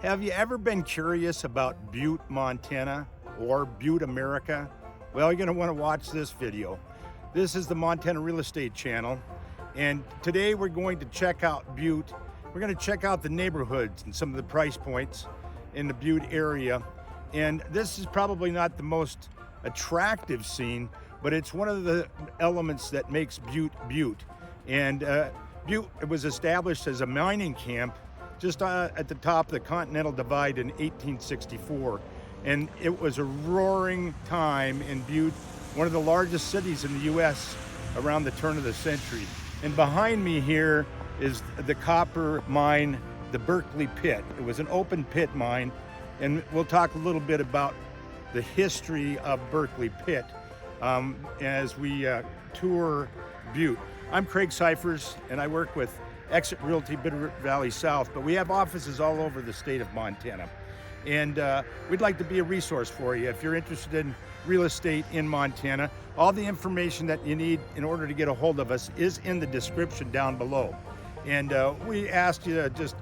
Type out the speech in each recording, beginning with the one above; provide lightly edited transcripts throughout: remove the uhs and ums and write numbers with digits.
Have you ever been curious about Butte, Montana, or Butte, America? Well, you're going to want to watch this video. This is the Montana Real Estate Channel, and today we're going to check out Butte. We're going to check out the neighborhoods and some of the price points in the Butte area. And this is probably not the most attractive scene, but it's one of the elements that makes Butte Butte. And Butte was established as a mining camp just at the top of the Continental Divide in 1864. And it was a roaring time in Butte, one of the largest cities in the U.S. around the turn of the century. And behind me here is the copper mine, the Berkeley Pit. It was an open pit mine, and we'll talk a little bit about the history of Berkeley Pit as we tour Butte. I'm Craig Cyphers, and I work with Exit Realty Bitter Valley South, but we have offices all over the state of Montana. And we'd like to be a resource for you if you're interested in real estate in Montana. All the information that you need in order to get a hold of us is in the description down below. And we ask you to just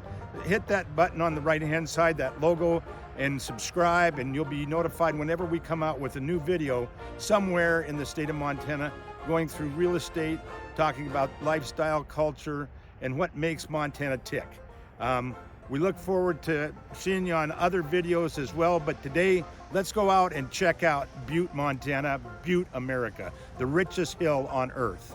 hit that button on the right-hand side, that logo, and subscribe, and you'll be notified whenever we come out with a new video somewhere in the state of Montana, going through real estate, talking about lifestyle, culture, and what makes Montana tick. We look forward to seeing you on other videos as well, but today, let's go out and check out Butte, Montana, Butte, America, the richest hill on earth.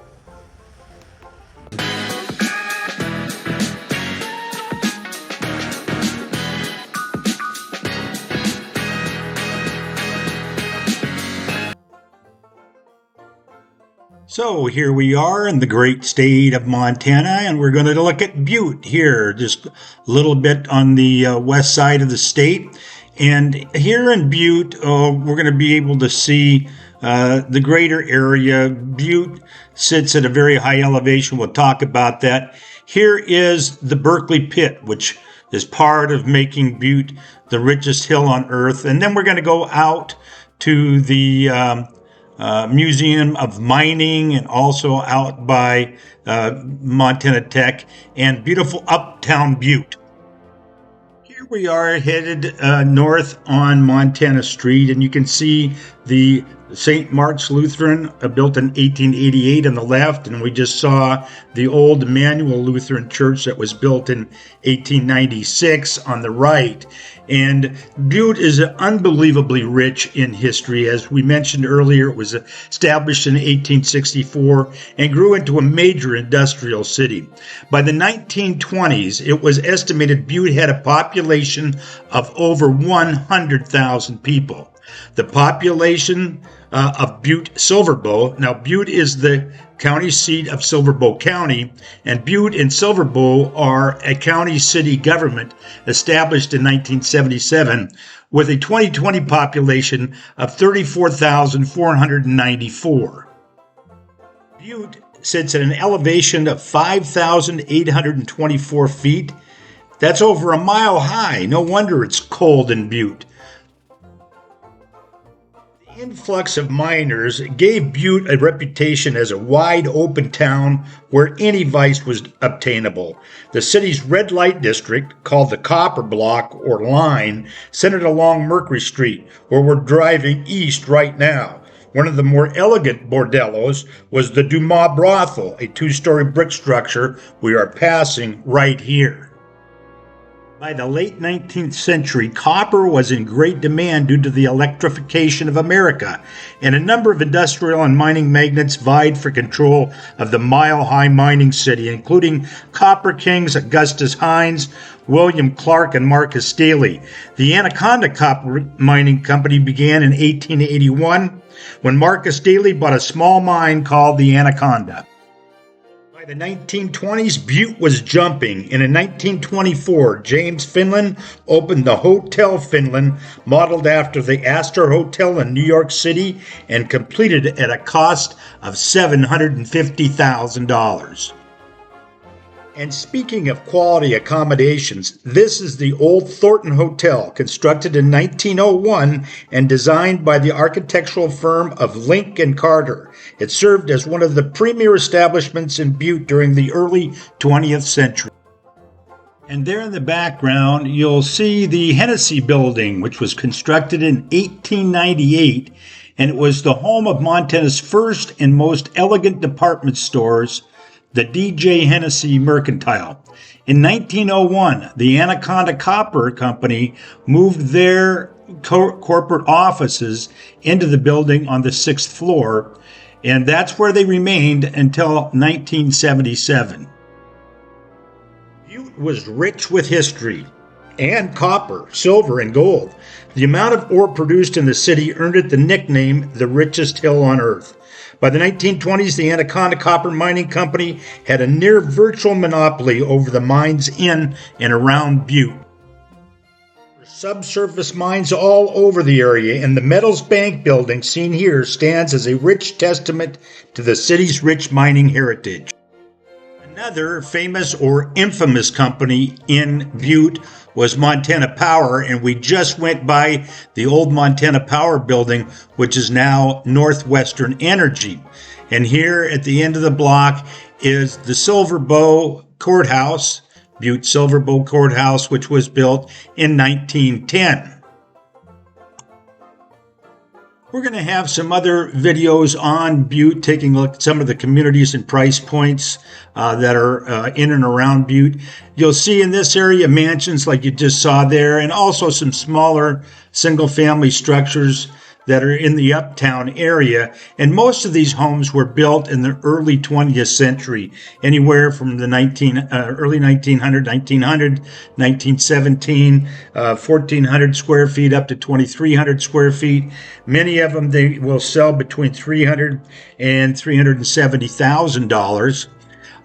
So here we are in the great state of Montana, and we're going to look at Butte here, just a little bit on the west side of the state. And here in Butte, we're going to be able to see the greater area. Butte sits at a very high elevation. We'll talk about that. Here is the Berkeley Pit, which is part of making Butte the richest hill on earth. And then we're going to go out to the Museum of Mining, and also out by Montana Tech, and beautiful Uptown Butte. Here we are headed north on Montana Street, and you can see the St. Mark's Lutheran, built in 1888 on the left, and we just saw the old Emmanuel Lutheran Church that was built in 1896 on the right. And Butte is unbelievably rich in history. As we mentioned earlier, it was established in 1864 and grew into a major industrial city. By the 1920s, it was estimated Butte had a population of over 100,000 people. The population of Butte-Silverbow. Now, Butte is the county seat of Silverbow County, and Butte and Silverbow are a county city government established in 1977 with a 2020 population of 34,494. Butte sits at an elevation of 5,824 feet. That's over a mile high. No wonder it's cold in Butte. The influx of miners gave Butte a reputation as a wide open town where any vice was obtainable. The city's red light district, called the Copper Block or Line, centered along Mercury Street, where we're driving east right now. One of the more elegant bordellos was the Dumas Brothel, a two-story brick structure we are passing right here. By the late 19th century, copper was in great demand due to the electrification of America, and a number of industrial and mining magnates vied for control of the mile-high mining city, including copper kings Augustus Hines, William Clark, and Marcus Daly. The Anaconda Copper Mining Company began in 1881 when Marcus Daly bought a small mine called the Anaconda. By the 1920s, Butte was jumping, and in 1924, James Finland opened the Hotel Finland, modeled after the Astor Hotel in New York City, and completed it at a cost of $750,000. And speaking of quality accommodations, this is the Old Thornton Hotel, constructed in 1901 and designed by the architectural firm of Link and Carter. It served as one of the premier establishments in Butte during the early 20th century. And there in the background, you'll see the Hennesy building, which was constructed in 1898, and it was the home of Montana's first and most elegant department stores, the D.J. Hennesy Mercantile. In 1901, the Anaconda Copper Company moved their corporate offices into the building on the 6th floor, and that's where they remained until 1977. Butte was rich with history and copper, silver, and gold. The amount of ore produced in the city earned it the nickname the richest hill on earth. By the 1920s, the Anaconda Copper Mining Company had a near virtual monopoly over the mines in and around Butte. Subsurface mines all over the area, and the Metals Bank building seen here stands as a rich testament to the city's rich mining heritage. Another famous or infamous company in Butte was Montana Power, and we just went by the old Montana Power building, which is now Northwestern Energy. And here at the end of the block is the Silverbow Courthouse, Butte-Silverbow Courthouse, which was built in 1910. We're going to have some other videos on Butte, taking a look at some of the communities and price points that are in and around Butte. You'll see in this area mansions like you just saw there, and also some smaller single-family structures that are in the Uptown area. And most of these homes were built in the early 20th century, anywhere from the early 1900, 1917, 1,400 square feet up to 2,300 square feet. Many of them, they will sell between $300,000 and $370,000.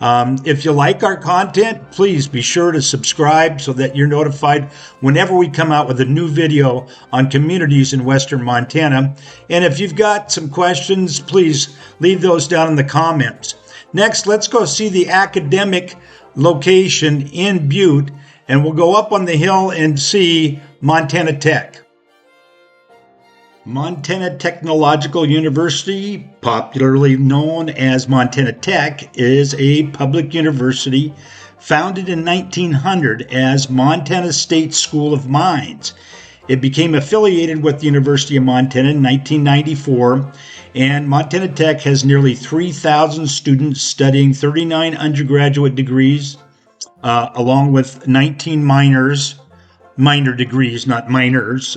If you like our content, please be sure to subscribe so that you're notified whenever we come out with a new video on communities in western Montana. And if you've got some questions, please leave those down in the comments. Next, let's go see the academic location in Butte, and we'll go up on the hill and see Montana Tech. Montana Technological University, popularly known as Montana Tech, is a public university founded in 1900 as Montana State School of Mines. It became affiliated with the University of Montana in 1994, and Montana Tech has nearly 3,000 students studying 39 undergraduate degrees, along with 19 minor degrees, not minors.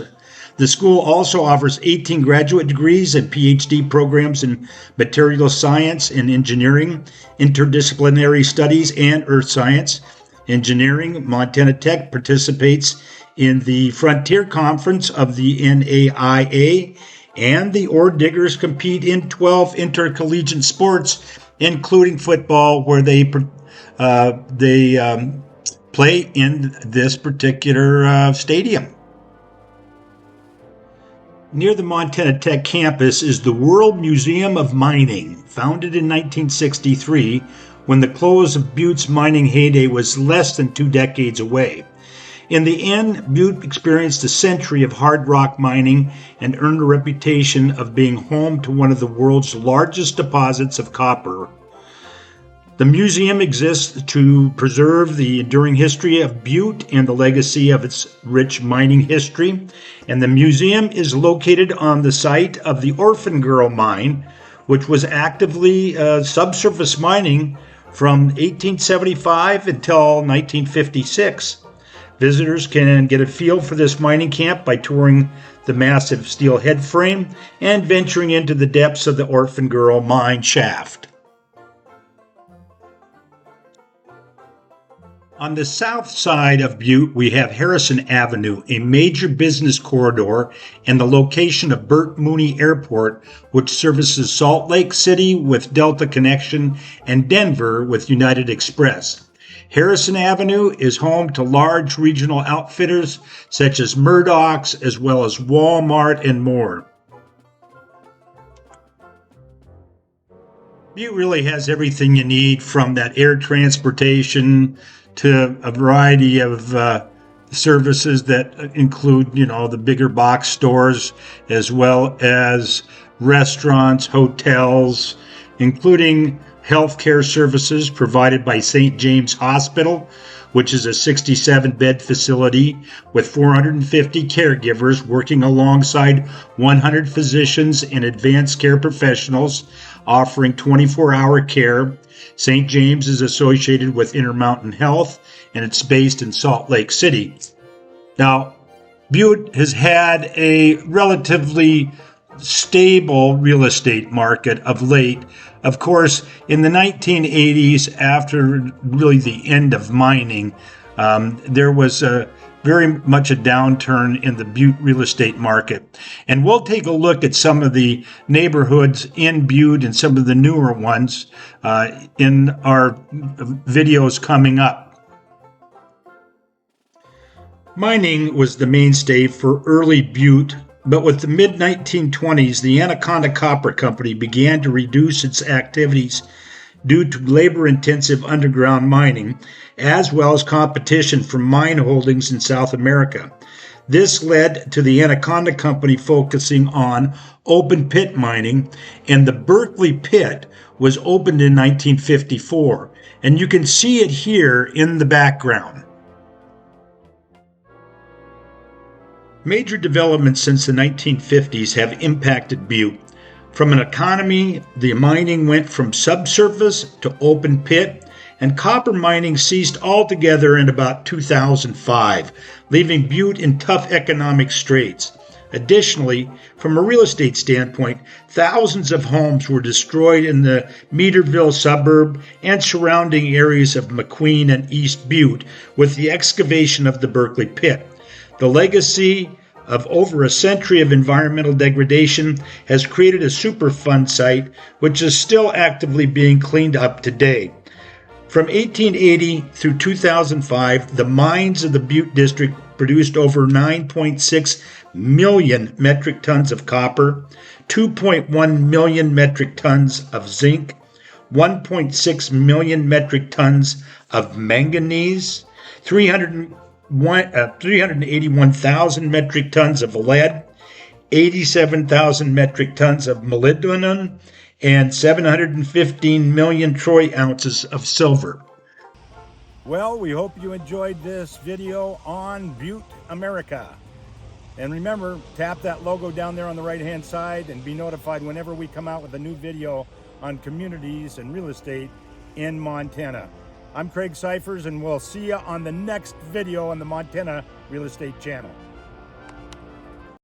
The school also offers 18 graduate degrees and PhD programs in material science and engineering, interdisciplinary studies, and earth science. Engineering, Montana Tech participates in the Frontier Conference of the NAIA, and the Ore Diggers compete in 12 intercollegiate sports, including football, where they play in this particular stadium. Near the Montana Tech campus is the World Museum of Mining, founded in 1963, when the close of Butte's mining heyday was less than 2 decades away. In the end, Butte experienced a century of hard rock mining and earned a reputation of being home to one of the world's largest deposits of copper. The museum exists to preserve the enduring history of Butte and the legacy of its rich mining history. And the museum is located on the site of the Orphan Girl mine, which was actively subsurface mining from 1875 until 1956. Visitors can get a feel for this mining camp by touring the massive steel head frame and venturing into the depths of the Orphan Girl mine shaft. On the south side of Butte, we have Harrison Avenue, a major business corridor, and the location of Burt Mooney Airport, which services Salt Lake City with Delta Connection and Denver with United Express. Harrison Avenue is home to large regional outfitters such as Murdoch's, as well as Walmart and more. Butte really has everything you need, from that air transportation to a variety of services that include, the bigger box stores, as well as restaurants, hotels, including healthcare services provided by St. James Hospital, which is a 67-bed facility with 450 caregivers working alongside 100 physicians and advanced care professionals offering 24-hour care. St. James is associated with Intermountain Health, and it's based in Salt Lake City. Now, Butte has had a relatively stable real estate market of late. Of course, in the 1980s, after really the end of mining, there was very much a downturn in the Butte real estate market. And we'll take a look at some of the neighborhoods in Butte and some of the newer ones in our videos coming up. Mining was the mainstay for early Butte, but with the mid-1920s, the Anaconda Copper Company began to reduce its activities due to labor-intensive underground mining, as well as competition from mine holdings in South America. This led to the Anaconda Company focusing on open pit mining, and the Berkeley Pit was opened in 1954, and you can see it here in the background. Major developments since the 1950s have impacted Butte. From an economy, the mining went from subsurface to open pit, and copper mining ceased altogether in about 2005, leaving Butte in tough economic straits. Additionally, from a real estate standpoint, thousands of homes were destroyed in the Meaderville suburb and surrounding areas of McQueen and East Butte with the excavation of the Berkeley Pit. The legacy of over a century of environmental degradation has created a Superfund site, which is still actively being cleaned up today. From 1880 through 2005, the mines of the Butte District produced over 9.6 million metric tons of copper, 2.1 million metric tons of zinc, 1.6 million metric tons of manganese, 381,000 metric tons of lead, 87,000 metric tons of molybdenum, and 715 million troy ounces of silver. Well, we hope you enjoyed this video on Butte, America. And remember, tap that logo down there on the right-hand side and be notified whenever we come out with a new video on communities and real estate in Montana. I'm Craig Cyphers, and we'll see you on the next video on the Montana Real Estate Channel.